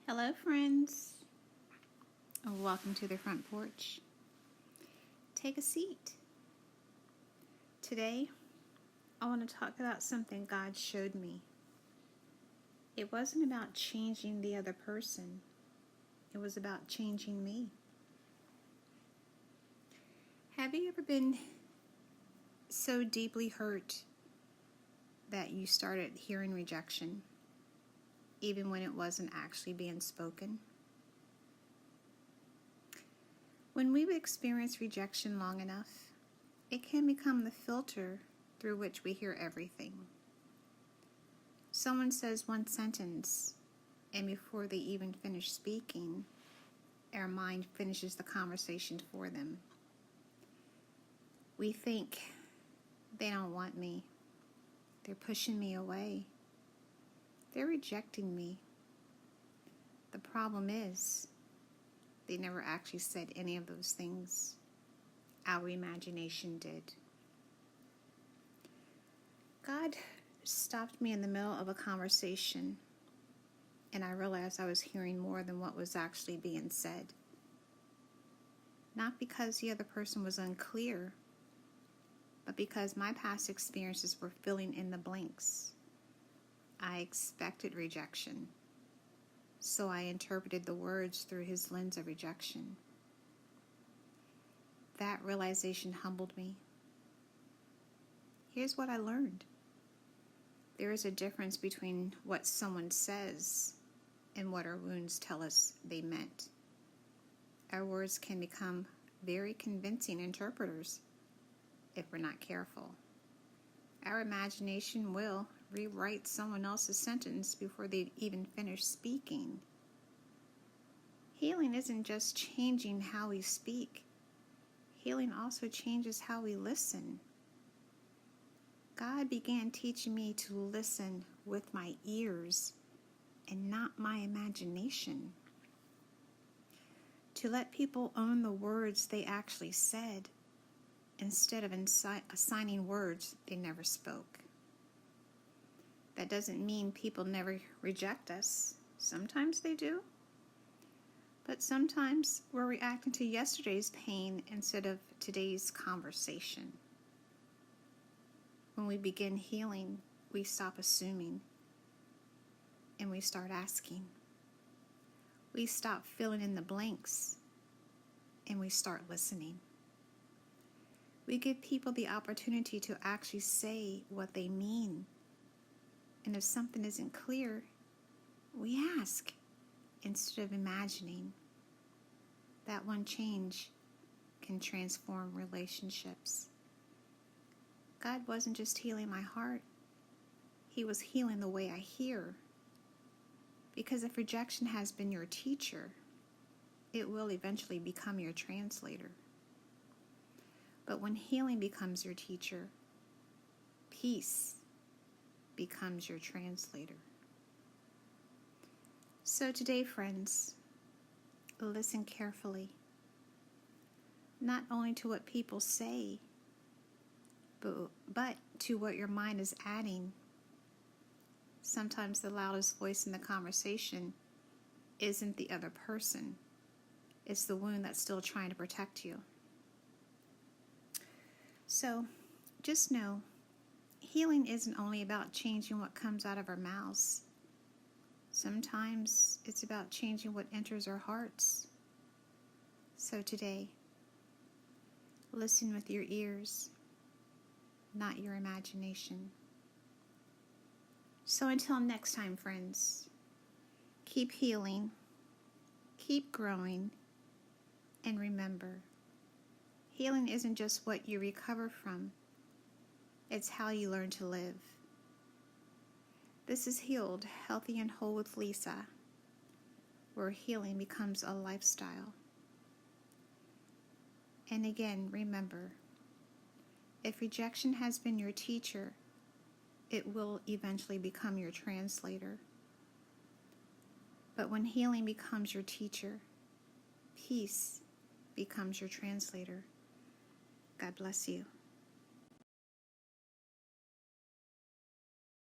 Hello, friends. Welcome to the front porch. Take a seat. Today, I want to talk about something God showed me. It wasn't about changing the other person. It was about changing me. Have you ever been so deeply hurt that you started hearing rejection, even when it wasn't actually being spoken? When we've experienced rejection long enough, it can become the filter through which we hear everything. Someone says one sentence, and before they even finish speaking, our mind finishes the conversation for them. We think, they don't want me. They're pushing me away. They're rejecting me. The problem is, they never actually said any of those things. Our imagination did. God stopped me in the middle of a conversation, and I realized I was hearing more than what was actually being said. Not because the other person was unclear, but because my past experiences were filling in the blanks. I expected rejection, so I interpreted the words through his lens of rejection. That realization humbled me. Here's what I learned. There is a difference between what someone says and what our wounds tell us they meant. Our words can become very convincing interpreters if we're not careful. Our imagination will rewrite someone else's sentence before they even finish speaking. Healing isn't just changing how we speak. Healing also changes how we listen. God began teaching me to listen with my ears and not my imagination. To let people own the words they actually said instead of assigning words they never spoke. That doesn't mean people never reject us. Sometimes they do. But sometimes we're reacting to yesterday's pain instead of today's conversation. When we begin healing, we stop assuming and we start asking. We stop filling in the blanks and we start listening. We give people the opportunity to actually say what they mean. And if something isn't clear, we ask instead of imagining. That one change can transform relationships. God wasn't just healing my heart. He was healing the way I hear. Because if rejection has been your teacher, it will eventually become your translator. But when healing becomes your teacher, peace becomes your translator. So today, friends, listen carefully. Not only to what people say, but to what your mind is adding. Sometimes the loudest voice in the conversation isn't the other person. It's the wound that's still trying to protect you. So, just know, healing isn't only about changing what comes out of our mouths. Sometimes it's about changing what enters our hearts. So today, listen with your ears, not your imagination. So until next time, friends, keep healing, keep growing, and remember, healing isn't just what you recover from, it's how you learn to live. This is Healed, Healthy and Whole with Lisa, where healing becomes a lifestyle. And again, remember, if rejection has been your teacher, it will eventually become your translator. But when healing becomes your teacher, peace becomes your translator. God bless you.